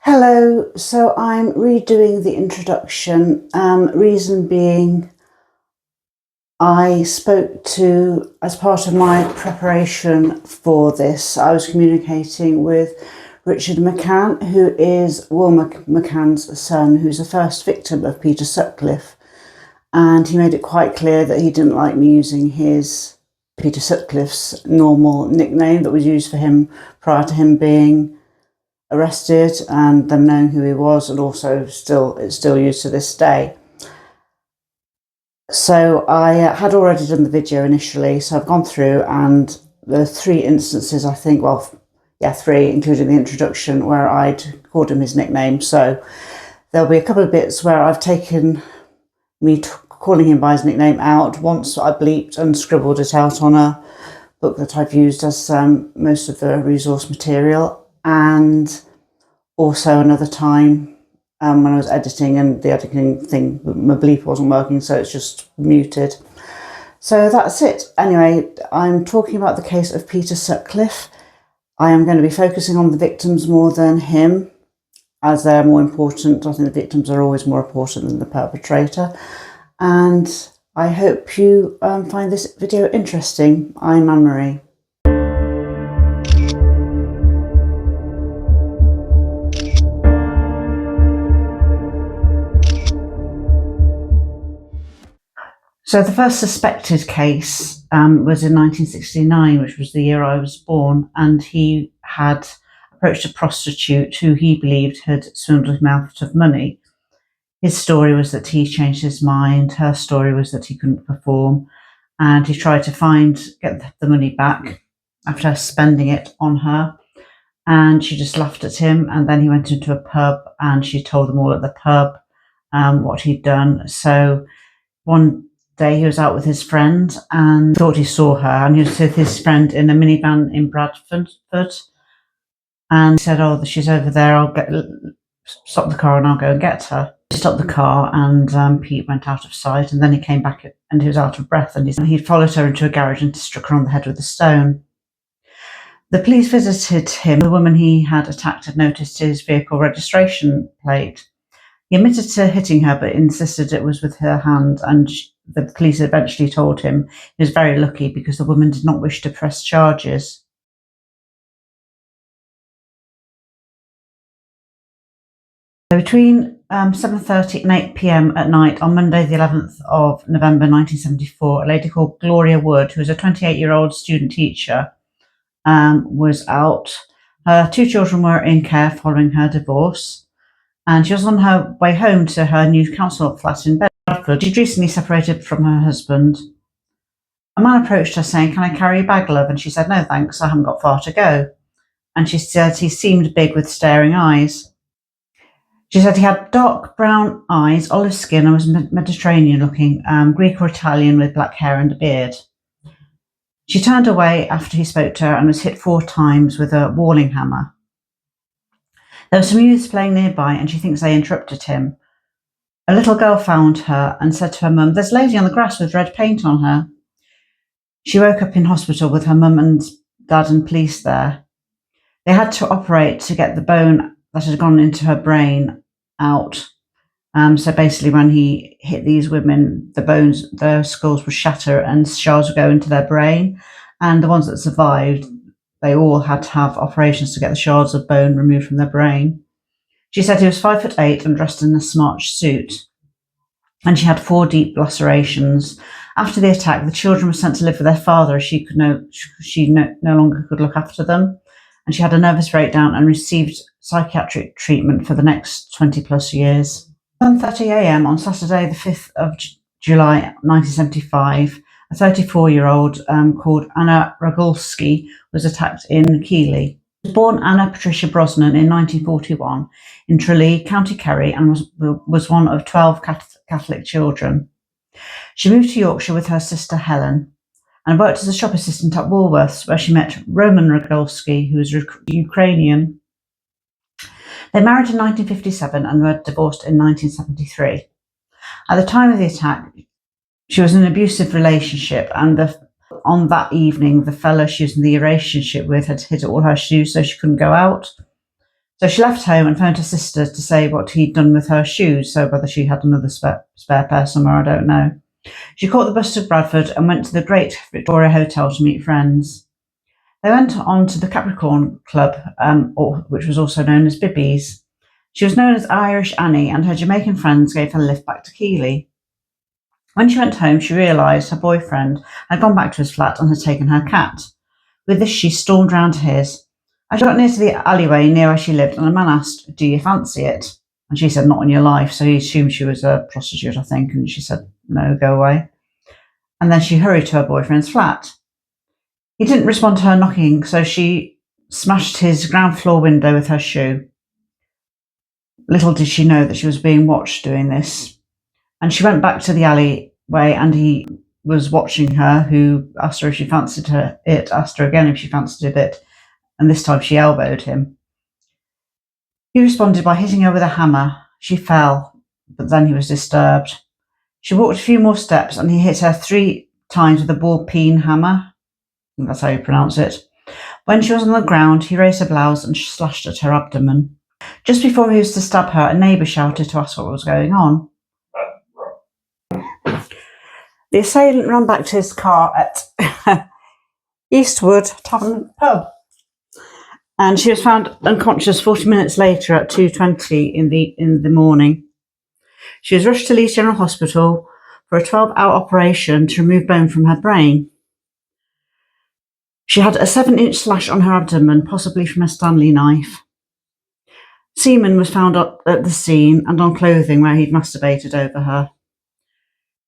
Hello, so I'm redoing the introduction, reason being I spoke to, as part of my preparation for this, I was communicating with Richard McCann, who is Wilma McCann's son, who's the first victim of Peter Sutcliffe, and he made it quite clear that he didn't like me using his Peter Sutcliffe's normal nickname that was used for him prior to him being arrested and them knowing who he was, and also it's still used to this day. So I had already done the video initially, so I've gone through, and there are 3 instances, I think, 3, including the introduction, where I'd called him his nickname. So there'll be a couple of bits where I've taken me calling him by his nickname out. Once I bleeped and scribbled it out on a book that I've used as most of the resource material, and also another time when I was editing and the editing thing, my bleep wasn't working, so it's just muted. So that's it. Anyway, I'm talking about the case of Peter Sutcliffe. I am going to be focusing on the victims more than him, as they're more important. I think the victims are always more important than the perpetrator. And I hope you find this video interesting. I'm Anne-Marie. So the first suspected case was in 1969, which was the year I was born, and he had approached a prostitute who he believed had swindled him out of money. His story was that he changed his mind. Her story was that he couldn't perform, and he tried to get the money back after spending it on her, and she just laughed at him. And then he went into a pub, and she told them all at the pub what he'd done. So one day he was out with his friend and thought he saw her, and he was with his friend in a minivan in Bradford, and he said, "Oh, she's over there, stop the car and I'll go and get her." He stopped the car, and Pete went out of sight, and then he came back and he was out of breath, and he'd followed her into a garage and struck her on the head with a stone. The police visited him. The woman he had attacked had noticed his vehicle registration plate. He admitted to hitting her, but insisted it was with her hand, and the police eventually told him he was very lucky because the woman did not wish to press charges. So between 7:30 and 8 p.m. at night on Monday the 11th of November 1974, a lady called Gloria Wood, who was a 28-year-old student teacher, was out. Her 2 children were in care following her divorce, and she was on her way home to her new council flat in Bedford. She'd recently separated from her husband. A man approached her saying, "Can I carry your bag, love?" And she said, "No, thanks, I haven't got far to go." And she said he seemed big with staring eyes. She said he had dark brown eyes, olive skin, and was Mediterranean looking, Greek or Italian, with black hair and a beard. She turned away after he spoke to her and was hit 4 times with a walling hammer. There were some youths playing nearby, and she thinks they interrupted him. A little girl found her and said to her mum, "There's a lady on the grass with red paint on her." She woke up in hospital with her mum and dad and police there. They had to operate to get the bone that had gone into her brain out. So basically when he hit these women, their skulls would shatter and shards would go into their brain. And the ones that survived, they all had to have operations to get the shards of bone removed from their brain. She said he was 5'8" and dressed in a smart suit, and she had 4 deep lacerations. After the attack, the children were sent to live with their father as she no longer could look after them, and she had a nervous breakdown and received psychiatric treatment for the next 20+ years. 1:30 a.m. on Saturday, the 5th of July 1975, a 34-year-old called Anna Rogulski was attacked in Keighley. She was born Anna Patricia Brosnan in 1941 in Tralee, County Kerry, and was one of 12 Catholic children. She moved to Yorkshire with her sister Helen and worked as a shop assistant at Woolworths, where she met Roman Rogulski, who was Ukrainian. They married in 1957 and were divorced in 1973. At the time of the attack, she was in an abusive relationship, and on that evening, the fellow she was in the relationship with had hid all her shoes so she couldn't go out. So she left home and phoned her sister to say what he'd done with her shoes, so whether she had another spare pair somewhere, I don't know. She caught the bus to Bradford and went to the Great Victoria Hotel to meet friends. They went on to the Capricorn Club, which was also known as Bibby's. She was known as Irish Annie, and her Jamaican friends gave her a lift back to Keighley. When she went home, she realised her boyfriend had gone back to his flat and had taken her cat. With this, she stormed round to his. As she got near to the alleyway near where she lived, and a man asked, "Do you fancy it?" And she said, "Not on your life." So he assumed she was a prostitute, I think, and she said, "No, go away." And then she hurried to her boyfriend's flat. He didn't respond to her knocking, so she smashed his ground floor window with her shoe. Little did she know that she was being watched doing this. And she went back to the alleyway, and he was watching her, who asked her if she fancied it, asked her again if she fancied it, and this time she elbowed him. He responded by hitting her with a hammer. She fell, but then he was disturbed. She walked a few more steps, and he hit her 3 times with a ball-peen hammer. I think that's how you pronounce it. When she was on the ground, he raised her blouse and slashed at her abdomen. Just before he was to stab her, a neighbour shouted to ask what was going on. The assailant ran back to his car at Eastwood Tavern Pub, and she was found unconscious 40 minutes later at 2:20 in the morning. She was rushed to Leeds General Hospital for a 12-hour operation to remove bone from her brain. She had a 7-inch slash on her abdomen, possibly from a Stanley knife. Semen was found at the scene and on clothing where he'd masturbated over her.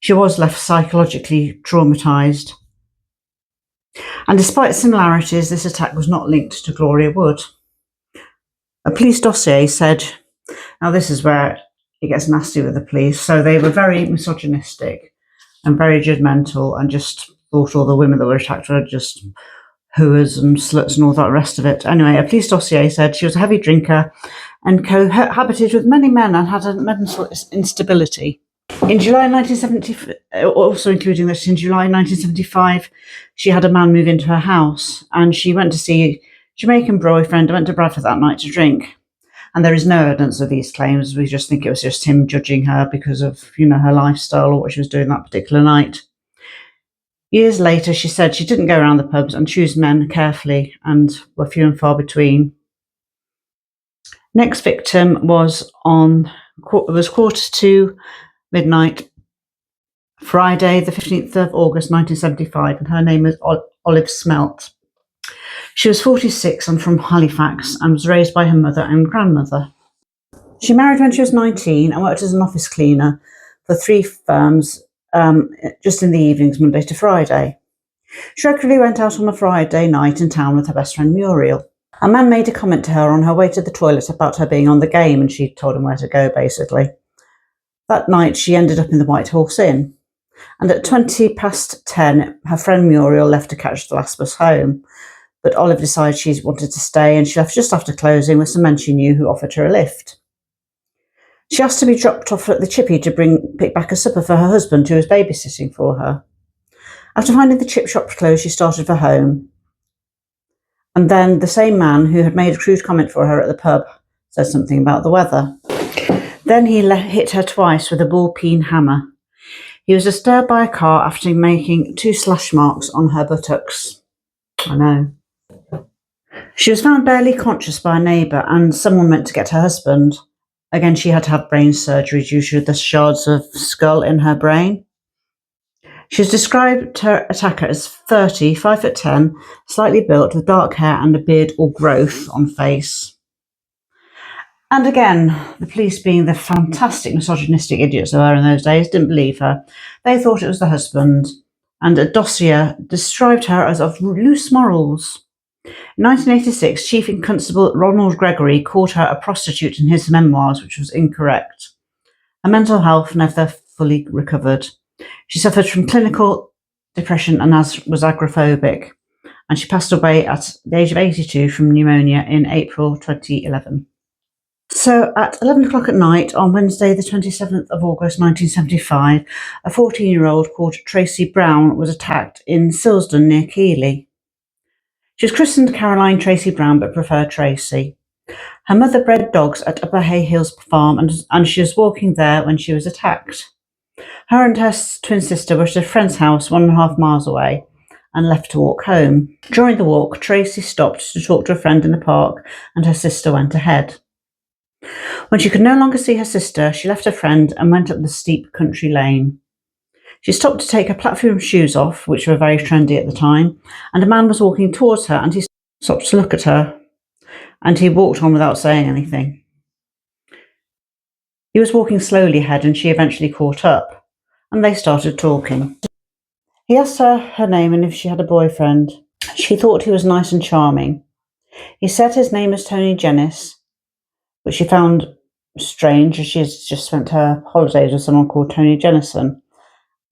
She was left psychologically traumatised. And despite similarities, this attack was not linked to Gloria Wood. A police dossier said, now this is where it gets nasty with the police, so they were very misogynistic and very judgmental and just thought all the women that were attacked were just hooers and sluts and all that rest of it. Anyway, a police dossier said she was a heavy drinker and cohabited with many men and had a mental instability. In July 1970, also including this, in July 1975, she had a man move into her house and she went to see a Jamaican boyfriend, went to Bradford that night to drink. And there is no evidence of these claims. We just think it was just him judging her because of, her lifestyle or what she was doing that particular night. Years later, she said she didn't go around the pubs and choose men carefully and were few and far between. Next victim was 2:15 midnight, Friday, the 15th of August, 1975, and her name was Olive Smelt. She was 46 and from Halifax and was raised by her mother and grandmother. She married when she was 19 and worked as an office cleaner for 3 firms just in the evenings, Monday to Friday. She regularly went out on a Friday night in town with her best friend Muriel. A man made a comment to her on her way to the toilet about her being on the game, and she told him where to go, basically. That night, she ended up in the White Horse Inn, and at 10:20, her friend Muriel left to catch the last bus home, but Olive decided she wanted to stay, and she left just after closing with some men she knew who offered her a lift. She asked to be dropped off at the chippy to pick back a supper for her husband, who was babysitting for her. After finding the chip shop closed, she started for home. And then the same man who had made a crude comment for her at the pub said something about the weather. Then he hit her twice with a ball-peen hammer. He was disturbed by a car after making 2 slash marks on her buttocks. I know. She was found barely conscious by a neighbour and someone went to get her husband. Again, she had to have brain surgery due to the shards of skull in her brain. She has described her attacker as 30, 5'10", slightly built, with dark hair and a beard or growth on face. And again, the police, being the fantastic misogynistic idiots they were in those days, didn't believe her. They thought it was the husband, and a dossier described her as of loose morals. In 1986, Chief Constable Ronald Gregory called her a prostitute in his memoirs, which was incorrect. Her mental health never fully recovered. She suffered from clinical depression and was agoraphobic, and she passed away at the age of 82 from pneumonia in April 2011. So at 11 o'clock at night on Wednesday the 27th of August 1975, a 14-year-old called Tracy Brown was attacked in Silsden near Keighley. She was christened Caroline Tracy Brown but preferred Tracy. Her mother bred dogs at Upper Hay Hills farm, and she was walking there when she was attacked. Her and her twin sister were at a friend's house 1.5 miles away and left to walk home. During the walk, Tracy stopped to talk to a friend in the park, and her sister went ahead. When she could no longer see her sister, she left her friend and went up the steep country lane. She stopped to take her platform shoes off, which were very trendy at the time, and a man was walking towards her, and he stopped to look at her, and he walked on without saying anything. He was walking slowly ahead, and she eventually caught up, and they started talking. He asked her name and if she had a boyfriend. She thought he was nice and charming. He said his name was Tony Jennis, which she found strange, as she had just spent her holidays with someone called Tony Jennison.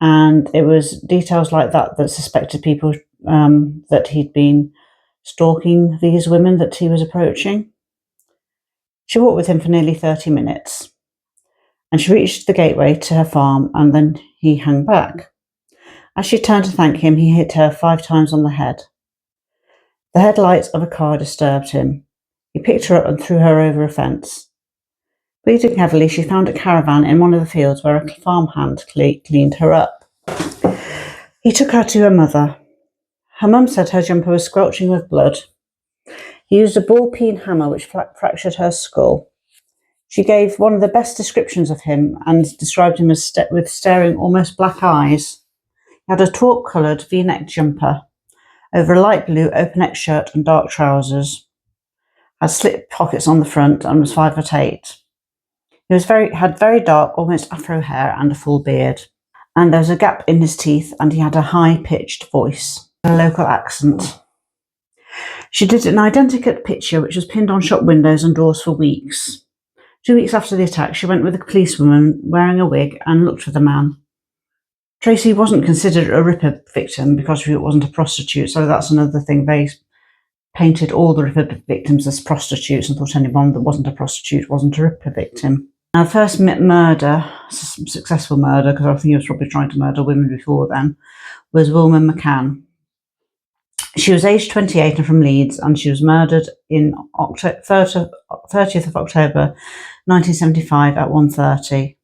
And it was details like that that suspected people that he'd been stalking these women that he was approaching. She walked with him for nearly 30 minutes, and she reached the gateway to her farm, and then he hung back. As she turned to thank him, he hit her 5 times on the head. The headlights of a car disturbed him. He picked her up and threw her over a fence. Bleeding heavily, she found a caravan in one of the fields where a farmhand cleaned her up. He took her to her mother. Her mum said her jumper was squelching with blood. He used a ball-peen hammer which fractured her skull. She gave one of the best descriptions of him and described him as with staring, almost black eyes. He had a taupe-coloured V-neck jumper over a light blue open-neck shirt and dark trousers. Had slit pockets on the front and was 5'8". He had very dark, almost afro hair and a full beard. And there was a gap in his teeth, and he had a high-pitched voice, a local accent. She did an identical picture which was pinned on shop windows and doors for weeks. 2 weeks after the attack, she went with a policewoman wearing a wig and looked for the man. Tracy wasn't considered a Ripper victim because she wasn't a prostitute, so that's another thing. They painted all the Ripper victims as prostitutes and thought anyone that wasn't a prostitute wasn't a Ripper victim. Our first murder, successful murder, because I think he was probably trying to murder women before then, was Wilma McCann. She was aged 28 and from Leeds, and she was murdered in 30th of October 1975 at 1:30.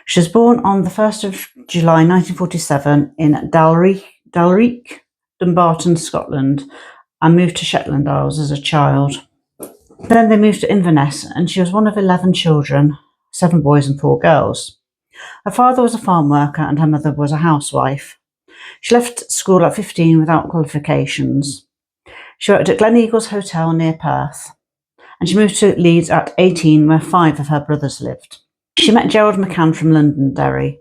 She was born on the 1st of July 1947 in Dalrick, Dumbarton, Scotland, and moved to Shetland Isles as a child. Then they moved to Inverness, and she was one of 11 children, 7 boys and 4 girls. Her father was a farm worker and her mother was a housewife. She left school at 15 without qualifications. She worked at Gleneagles Hotel near Perth, and she moved to Leeds at 18, where 5 of her brothers lived. She met Gerald McCann from Londonderry,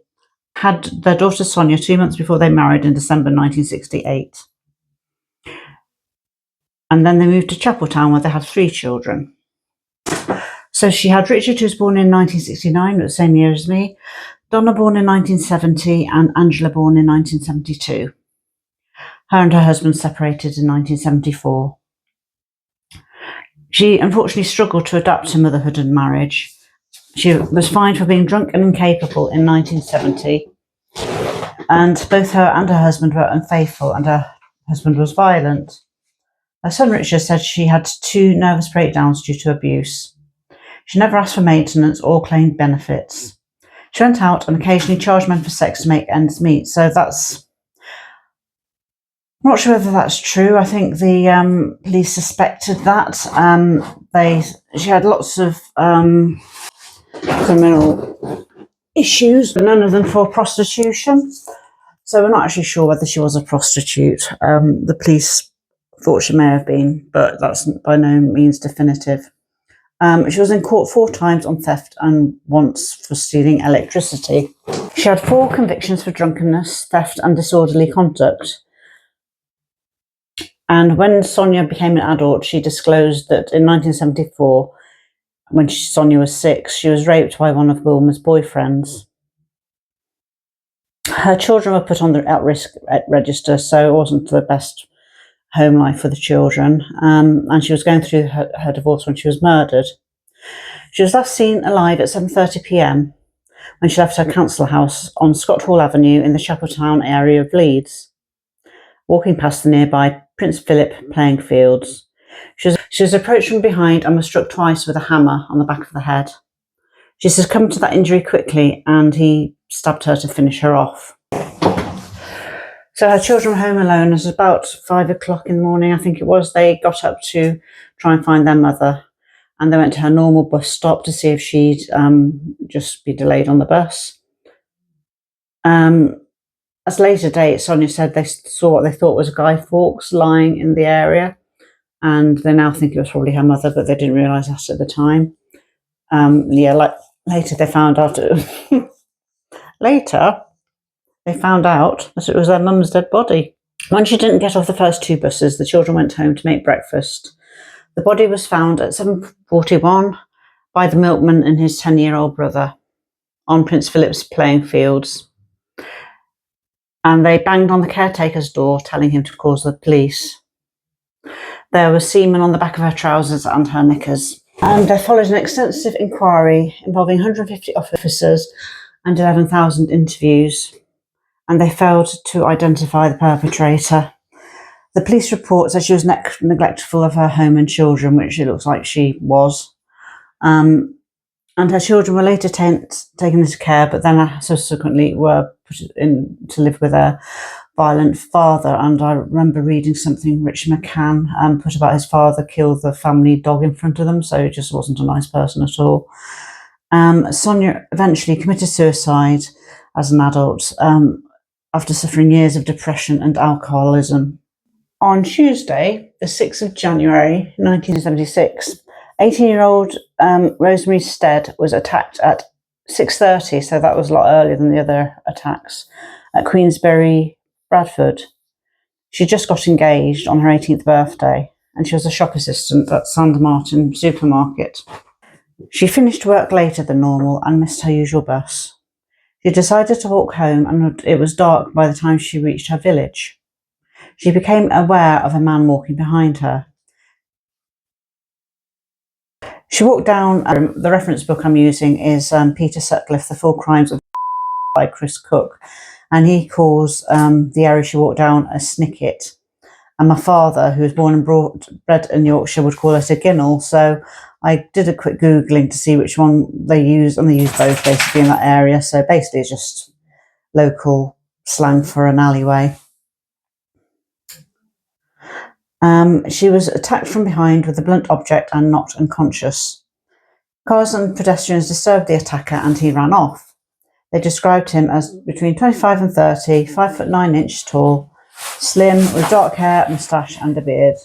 had their daughter Sonia 2 months before they married in December 1968. And then they moved to Chapeltown, where they had 3 children. So she had Richard, who was born in 1969, the same year as me, Donna, born in 1970, and Angela, born in 1972. Her and her husband separated in 1974. She unfortunately struggled to adapt to motherhood and marriage. She was fined for being drunk and incapable in 1970, and both her and her husband were unfaithful, and her husband was violent. Her son Richard said she had 2 nervous breakdowns due to abuse. She never asked for maintenance or claimed benefits. She went out and occasionally charged men for sex to make ends meet. So that's... I'm not sure whether that's true. I think the police suspected that. She had lots of criminal issues, but none of them for prostitution. So we're not actually sure whether she was a prostitute. The police thought she may have been, but that's by no means definitive. She was in court 4 times on theft and once for stealing electricity. She had 4 convictions for drunkenness, theft and disorderly conduct. And when Sonia became an adult, she disclosed that in 1974, when Sonia was 6, she was raped by one of Wilma's boyfriends. Her children were put on the at-risk register, so it wasn't the best home life for the children, and she was going through her divorce when she was murdered. She was last seen alive at 7:30 p.m. when she left her council house on Scott Hall Avenue in the Chapeltown area of Leeds, walking past the nearby Prince Philip playing fields. She She was approached from behind and was struck twice with a hammer on the back of the head. She succumbed to that injury quickly and he stabbed her to finish her off. So her children were home alone. It was about 5 o'clock in the morning, I think it was. They got up to try and find their mother, and they went to her normal bus stop to see if she'd just be delayed on the bus. As later date, Sonia said they saw what they thought was Guy Fawkes lying in the area, and they now think it was probably her mother, but they didn't realise that at the time. Later they found out. Later, they found out that it was their mum's dead body. When she didn't get off the first two buses, the children went home to make breakfast. The body was found at 7:41 by the milkman and his 10-year-old brother on Prince Philip's playing fields. And they banged on the caretaker's door, telling him to call the police. There was semen on the back of her trousers and her knickers. And there followed an extensive inquiry involving 150 officers and 11,000 interviews, and they failed to identify the perpetrator. The police report said she was neglectful of her home and children, which it looks like she was. And her children were later taken into care, but then subsequently were put in to live with a violent father. And I remember reading something Richard McCann put about his father killed the family dog in front of them, so he just wasn't a nice person at all. Sonia eventually committed suicide as an adult after suffering years of depression and alcoholism. On Tuesday, the 6th of January 1976, 18-year-old Rosemary Stead was attacked at 6:30, so that was a lot earlier than the other attacks, at Queensberry, Bradford. She just got engaged on her 18th birthday, and she was a shop assistant at Sander Martin supermarket. She finished work later than normal and missed her usual bus. She decided to walk home, and it was dark by the time she reached her village. She became aware of a man walking behind her. She walked down. The reference book I'm using is Peter Sutcliffe, The Full Crimes of by Chris Cook, and he calls the area she walked down a snicket. And my father, who was born and bred in Yorkshire, would call it a ginnel. So I did a quick Googling to see which one they use, and they use both basically in that area. So basically it's just local slang for an alleyway. She was attacked from behind with a blunt object and knocked unconscious. Cars and pedestrians disturbed the attacker and he ran off. They described him as between 25 and 30, 5'9" tall, slim, with dark hair, moustache and a beard.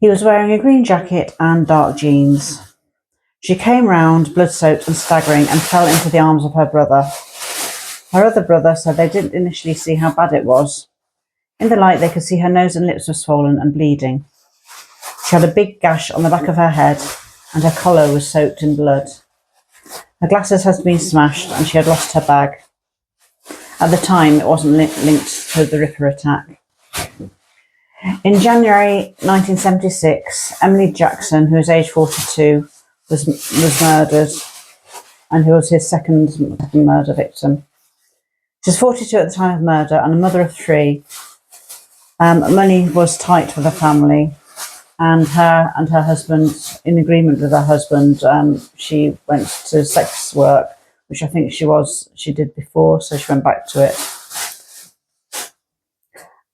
He was wearing a green jacket and dark jeans. She came round, blood-soaked and staggering, and fell into the arms of her brother. Her other brother said they didn't initially see how bad it was. In the light, they could see her nose and lips were swollen and bleeding. She had a big gash on the back of her head, and her collar was soaked in blood. Her glasses had been smashed, and she had lost her bag. At the time, it wasn't linked to the Ripper attack. In January 1976, Emily Jackson, who was aged 42, was murdered, and who was his second murder victim. She was 42 at the time of murder and a mother of 3. Money was tight for the family, and her husband, in agreement with her husband, she went to sex work, which I think she did before, so she went back to it.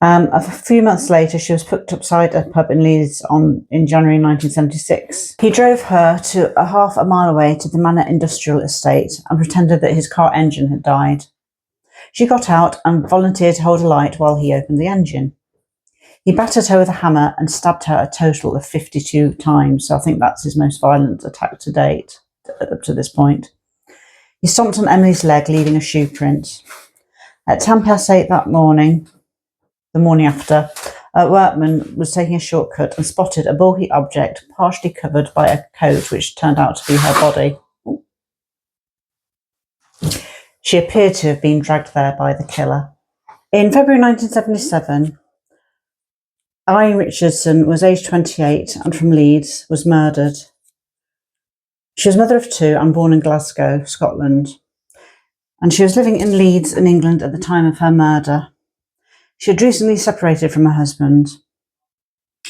A few months later, she was put outside a pub in Leeds in January 1976. He drove her to half a mile away to the Manor Industrial Estate and pretended that his car engine had died. She got out and volunteered to hold a light while he opened the engine. He battered her with a hammer and stabbed her a total of 52 times, so I think that's his most violent attack to date, up to this point. He stomped on Emily's leg, leaving a shoe print. At 8:10 that morning, the morning after, a workman was taking a shortcut and spotted a bulky object partially covered by a coat, which turned out to be her body. She appeared to have been dragged there by the killer. In February 1977, Irene Richardson was aged 28 and from Leeds, was murdered. She was mother of 2 and born in Glasgow, Scotland, and she was living in Leeds in England at the time of her murder. She had recently separated from her husband.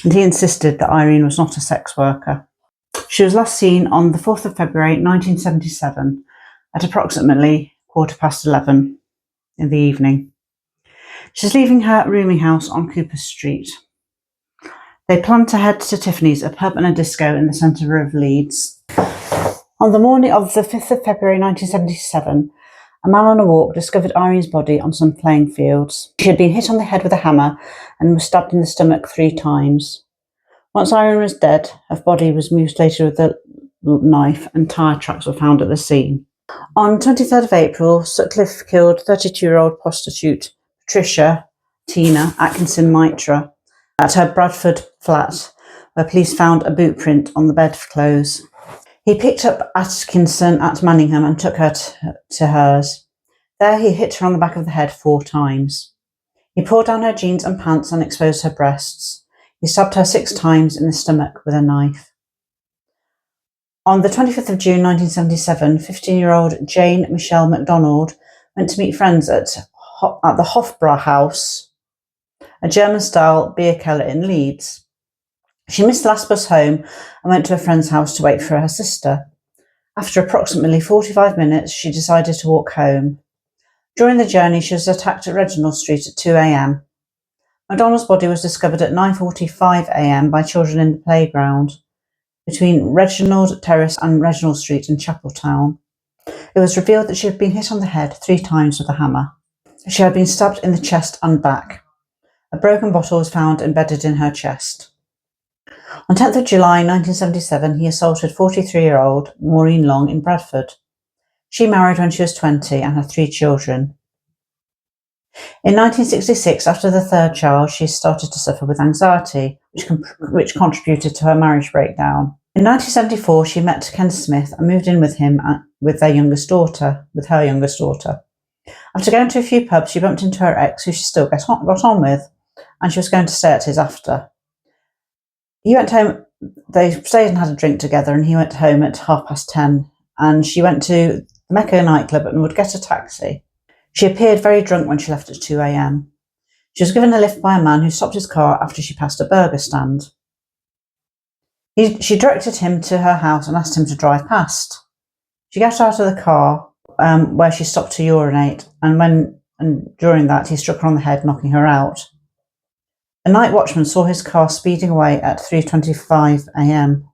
and he insisted that Irene was not a sex worker. She was last seen on the 4th of February 1977 at approximately 11:15 in the evening. She's leaving her rooming house on Cooper Street. They planned to head to Tiffany's, a pub and a disco in the centre of Leeds. On the morning of the 5th of February 1977, a man on a walk discovered Irene's body on some playing fields. She had been hit on the head with a hammer and was stabbed in the stomach 3 times. Once Irene was dead, her body was mutilated with a knife and tyre tracks were found at the scene. On 23rd of April, Sutcliffe killed 32-year-old prostitute Patricia Atkinson at her Bradford flat, where police found a boot print on the bedclothes. He picked up Atkinson at Manningham and took her to hers. There he hit her on the back of the head 4 times. He pulled down her jeans and pants and exposed her breasts. He stabbed her 6 times in the stomach with a knife. On the 25th of June 1977, 15-year-old Jayne McDonald went to meet friends at the Hofbräu House, a German-style beer keller in Leeds. She missed the last bus home and went to a friend's house to wait for her sister. After approximately 45 minutes, she decided to walk home. During the journey, she was attacked at Reginald Street at 2 a.m. McDonald's body was discovered at 9:45 a.m. by children in the playground between Reginald Terrace and Reginald Street in Chapeltown. It was revealed that she had been hit on the head 3 times with a hammer. She had been stabbed in the chest and back. A broken bottle was found embedded in her chest. On 10th of July 1977, he assaulted 43-year-old Maureen Long in Bradford. She married when she was 20 and had 3 children. In 1966, after the 3rd child, she started to suffer with anxiety, which contributed to her marriage breakdown. In 1974, she met Ken Smith and moved in with him with her youngest daughter. After going to a few pubs, she bumped into her ex, who she still got on with, and she was going to stay at his after. He went home, they stayed and had a drink together, and he went home at 10:30, and she went to the Mecca nightclub and would get a taxi. She appeared very drunk when she left at 2 a.m. She was given a lift by a man who stopped his car after she passed a burger stand. She directed him to her house and asked him to drive past. She got out of the car where she stopped to urinate, and during that he struck her on the head, knocking her out. A night watchman saw his car speeding away at 3:25 a.m.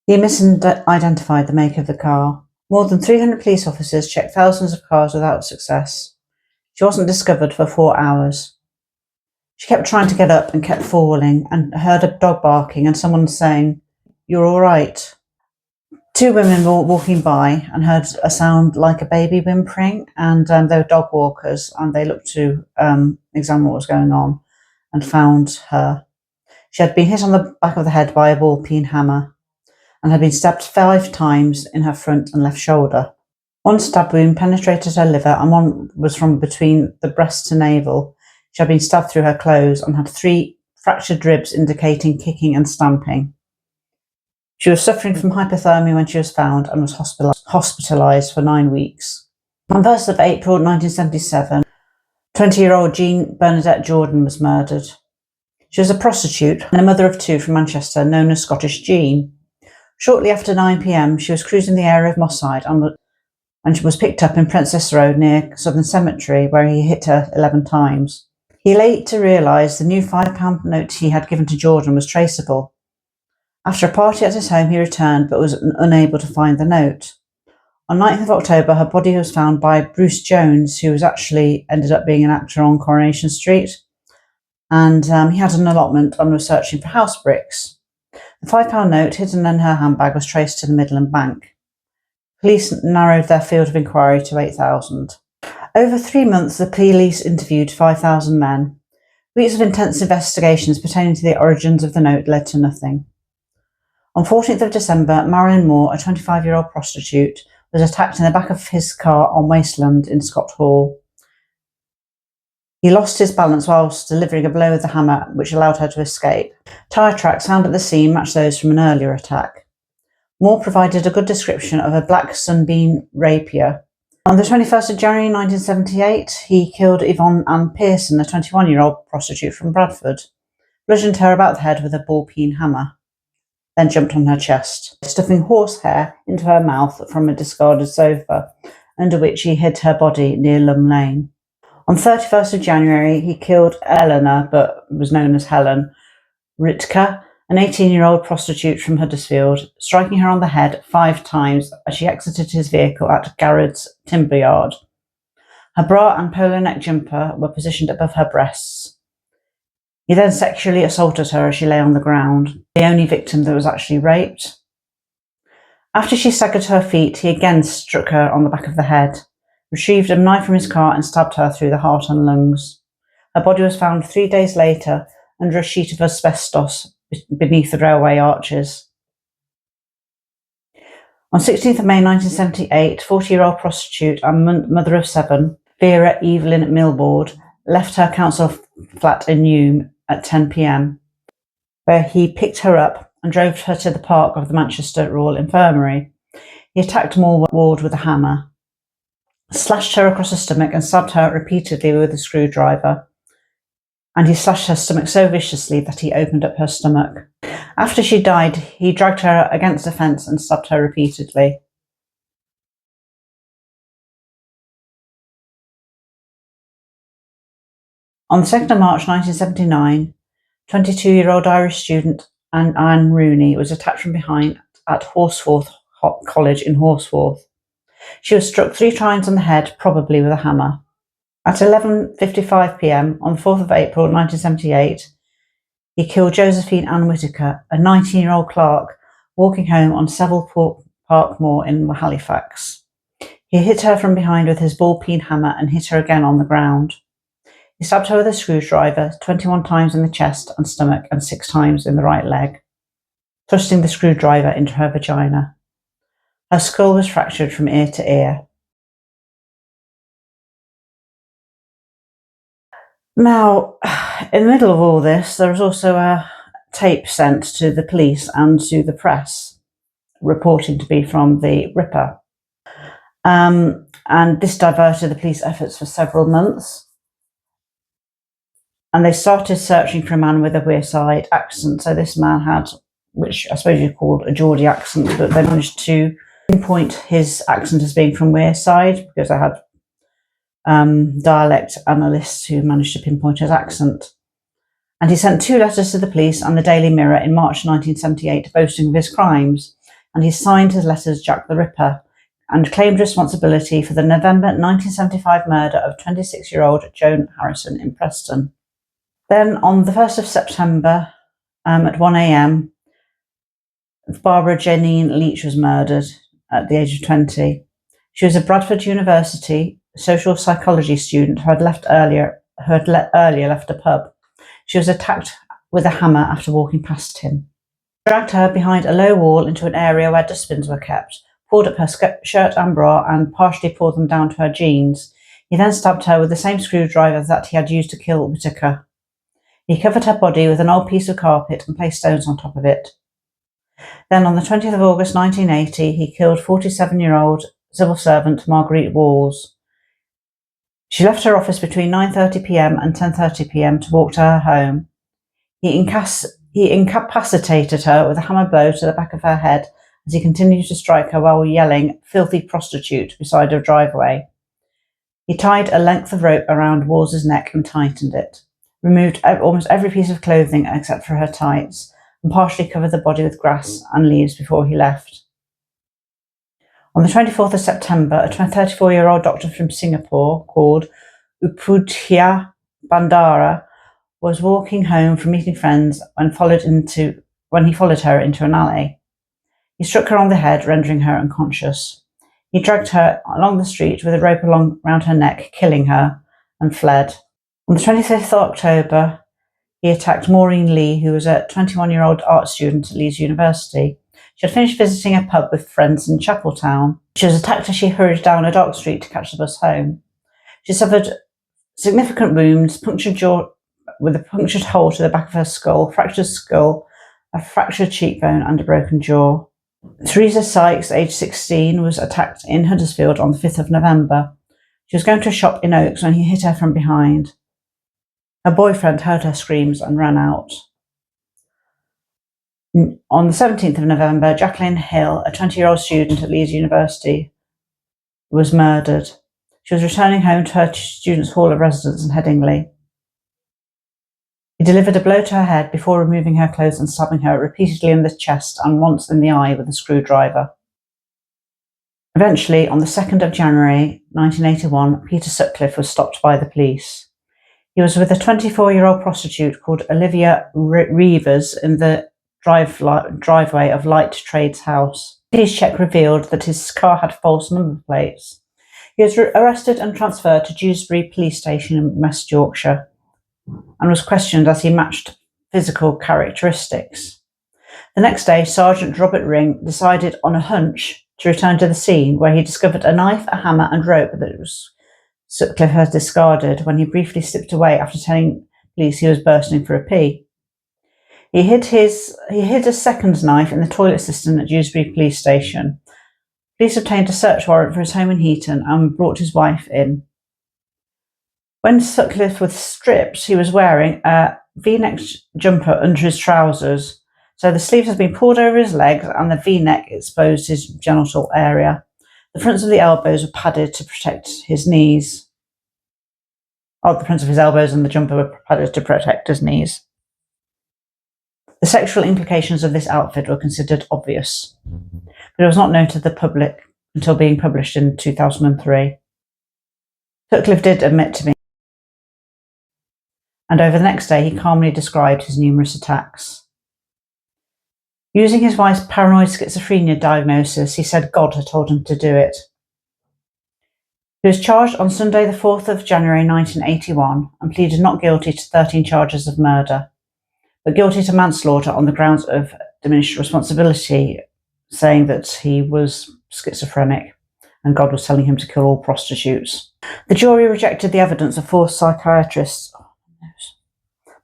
He misidentified the make of the car. More than 300 police officers checked thousands of cars without success. She wasn't discovered for 4 hours. She kept trying to get up and kept falling and heard a dog barking and someone saying, "You're all right." 2 women were walking by and heard a sound like a baby whimpering, and they were dog walkers, and they looked to examine what was going on and found her. She had been hit on the back of the head by a ball-peen hammer and had been stabbed 5 times in her front and left shoulder. 1 stab wound penetrated her liver and 1 was from between the breast to navel. She had been stabbed through her clothes and had 3 fractured ribs indicating kicking and stamping. She was suffering from hypothermia when she was found and was hospitalised for 9 weeks. On 1st of April 1977, 20-year-old Jean Bernadette Jordan was murdered. She was a prostitute and a mother of 2 from Manchester, known as Scottish Jean. Shortly after 9 p.m, she was cruising the area of Moss Side and she was picked up in Princess Road near Southern Cemetery, where he hit her 11 times. He later realised the new £5 note he had given to Jordan was traceable. After a party at his home, he returned but was unable to find the note. On 9th of October, her body was found by Bruce Jones, who was actually ended up being an actor on Coronation Street, and he had an allotment and was searching for house bricks. The £5 note hidden in her handbag was traced to the Midland Bank. Police narrowed their field of inquiry to 8,000. Over 3 months, the police interviewed 5,000 men. Weeks of intense investigations pertaining to the origins of the note led to nothing. On 14th of December, Marilyn Moore, a 25-year-old prostitute, was attacked in the back of his car on Wasteland in Scott Hall. He lost his balance whilst delivering a blow with the hammer, which allowed her to escape. Tyre tracks found at the scene matched those from an earlier attack. Moore provided a good description of a black sunbeam rapier. On the 21st of January 1978, he killed Yvonne Pearson, a 21-year-old prostitute from Bradford. bludgeoned her about the head with a ball-peen hammer, then jumped on her chest, stuffing horsehair into her mouth from a discarded sofa, under which he hid her body near Lum Lane. On 31st of January, he killed Eleanor, but was known as Helen Rytka, an 18-year-old prostitute from Huddersfield, striking her on the head 5 times as she exited his vehicle at Garrett's timber yard. Her bra and polo neck jumper were positioned above her breasts. He then sexually assaulted her as she lay on the ground, the only victim that was actually raped. After she staggered to her feet, he again struck her on the back of the head, retrieved a knife from his car and stabbed her through the heart and lungs. Her body was found 3 days later under a sheet of asbestos beneath the railway arches. On 16th of May 1978, 40-year-old prostitute and mother of 7, Vera Millward, left her council flat in Newham at 10 p.m, where he picked her up and drove her to the park of the Manchester Royal Infirmary. He attacked Millward with a hammer, slashed her across the stomach and stabbed her repeatedly with a screwdriver, and he slashed her stomach so viciously that he opened up her stomach. After she died, he dragged her against a fence and stabbed her repeatedly. On the 2nd of March 1979, 22-year-old Irish student Anne Rooney was attacked from behind at Horsforth College in Horsforth. She was struck 3 times on the head, probably with a hammer. At 11:55 p.m. on the 4th of April 1978, he killed Josephine Whitaker, a 19-year-old clerk, walking home on Seville Park Moor in Halifax. He hit her from behind with his ball-peen hammer and hit her again on the ground. He stabbed her with a screwdriver 21 times in the chest and stomach and 6 times in the right leg, thrusting the screwdriver into her vagina. Her skull was fractured from ear to ear. Now, in the middle of all this, there was also a tape sent to the police and to the press, reporting to be from the Ripper. And this diverted the police efforts for several months. And they started searching for a man with a Wearside accent. So this man had, which I suppose you called a Geordie accent, but they managed to pinpoint his accent as being from Wearside because they had dialect analysts who managed to pinpoint his accent. And he sent 2 letters to the police and the Daily Mirror in March 1978 boasting of his crimes. And he signed his letters Jack the Ripper and claimed responsibility for the November 1975 murder of 26-year-old Joan Harrison in Preston. Then on the 1st of September at 1 a.m, Barbara Janine Leach was murdered at the age of 20. She was a Bradford University social psychology student who had earlier left a pub. She was attacked with a hammer after walking past him. He dragged her behind a low wall into an area where dustbins were kept, pulled up her shirt and bra and partially pulled them down to her jeans. He then stabbed her with the same screwdriver that he had used to kill Whitaker. He covered her body with an old piece of carpet and placed stones on top of it. Then on the 20th of August 1980, he killed 47-year-old civil servant Marguerite Walls. She left her office between 9:30 p.m. and 10:30 p.m. to walk to her home. He incapacitated her with a hammer blow to the back of her head as he continued to strike her while yelling, "Filthy prostitute," beside her driveway. He tied a length of rope around Walls' neck and tightened it, removed almost every piece of clothing except for her tights, and partially covered the body with grass and leaves before he left. On the 24th of September, a 34-year-old doctor from Singapore called Upudhya Bandara was walking home from meeting friends when he followed her into an alley. He struck her on the head, rendering her unconscious. He dragged her along the street with a rope around her neck, killing her, and fled. On the 25th of October, he attacked Maureen Lee, who was a 21-year-old art student at Leeds University. She had finished visiting a pub with friends in Chapeltown. She was attacked as she hurried down a dark street to catch the bus home. She suffered significant wounds, punctured jaw with a punctured hole to the back of her skull, fractured skull, a fractured cheekbone and a broken jaw. Theresa Sykes, aged 16, was attacked in Huddersfield on the 5th of November. She was going to a shop in Oaks when he hit her from behind. Her boyfriend heard her screams and ran out. On the 17th of November, Jacqueline Hill, a 20-year-old student at Leeds University, was murdered. She was returning home to her students' hall of residence in Headingley. He delivered a blow to her head before removing her clothes and stabbing her repeatedly in the chest and once in the eye with a screwdriver. Eventually, on the 2nd of January 1981, Peter Sutcliffe was stopped by the police. He was with a 24-year-old prostitute called Olivia Reevers in the driveway of Light Trades House. A police check revealed that his car had false number plates. He was arrested and transferred to Dewsbury Police Station in West Yorkshire and was questioned as he matched physical characteristics. The next day, Sergeant Robert Ring decided on a hunch to return to the scene, where he discovered a knife, a hammer and rope that Sutcliffe had discarded when he briefly slipped away after telling police he was bursting for a pee. He hid a second knife in the toilet cistern at Dewsbury Police Station. Police obtained a search warrant for his home in Heaton and brought his wife in. When Sutcliffe was stripped, he was wearing a V-neck jumper under his trousers, so the sleeves had been pulled over his legs and the V-neck exposed his genital area. The fronts of the elbows were padded to protect his knees. The fronts of his elbows and the jumper were padded to protect his knees. The sexual implications of this outfit were considered obvious, but it was not known to the public until being published in 2003. Sutcliffe did admit to me, and over the next day he calmly described his numerous attacks. Using his wife's paranoid schizophrenia diagnosis, he said God had told him to do it. He was charged on Sunday the 4th of January 1981 and pleaded not guilty to 13 charges of murder, but guilty to manslaughter on the grounds of diminished responsibility, saying that he was schizophrenic and God was telling him to kill all prostitutes. The jury rejected the evidence of 4 psychiatrists,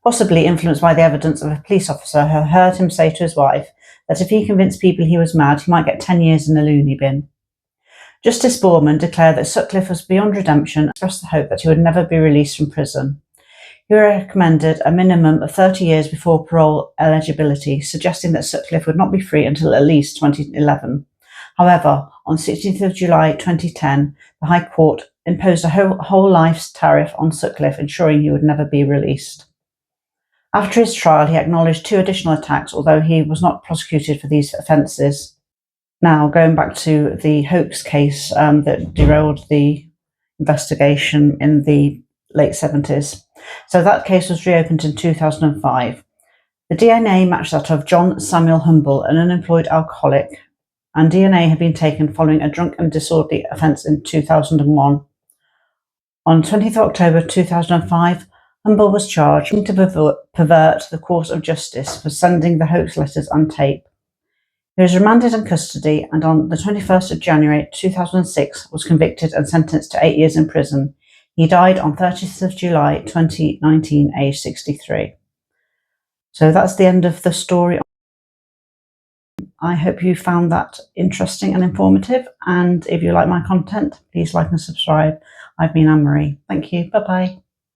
possibly influenced by the evidence of a police officer who heard him say to his wife that if he convinced people he was mad, he might get 10 years in a loony bin. Justice Borman declared that Sutcliffe was beyond redemption and expressed the hope that he would never be released from prison. He recommended a minimum of 30 years before parole eligibility, suggesting that Sutcliffe would not be free until at least 2011. However, on 16th of July 2010, the High Court imposed a whole life's tariff on Sutcliffe, ensuring he would never be released. After his trial, he acknowledged 2 additional attacks, although he was not prosecuted for these offences. Now, going back to the hoax case that derailed the investigation in the late 70s. So that case was reopened in 2005. The DNA matched that of John Samuel Humble, an unemployed alcoholic, and DNA had been taken following a drunk and disorderly offence in 2001. On 20th October 2005, Humble was charged to pervert the course of justice for sending the hoax letters on tape. He was remanded in custody and on the 21st of January 2006 was convicted and sentenced to 8 years in prison. He died on 30th of July 2019, aged 63. So that's the end of the story. I hope you found that interesting and informative, and if you like my content, please like and subscribe. I've been Anne-Marie. Thank you. Bye-bye.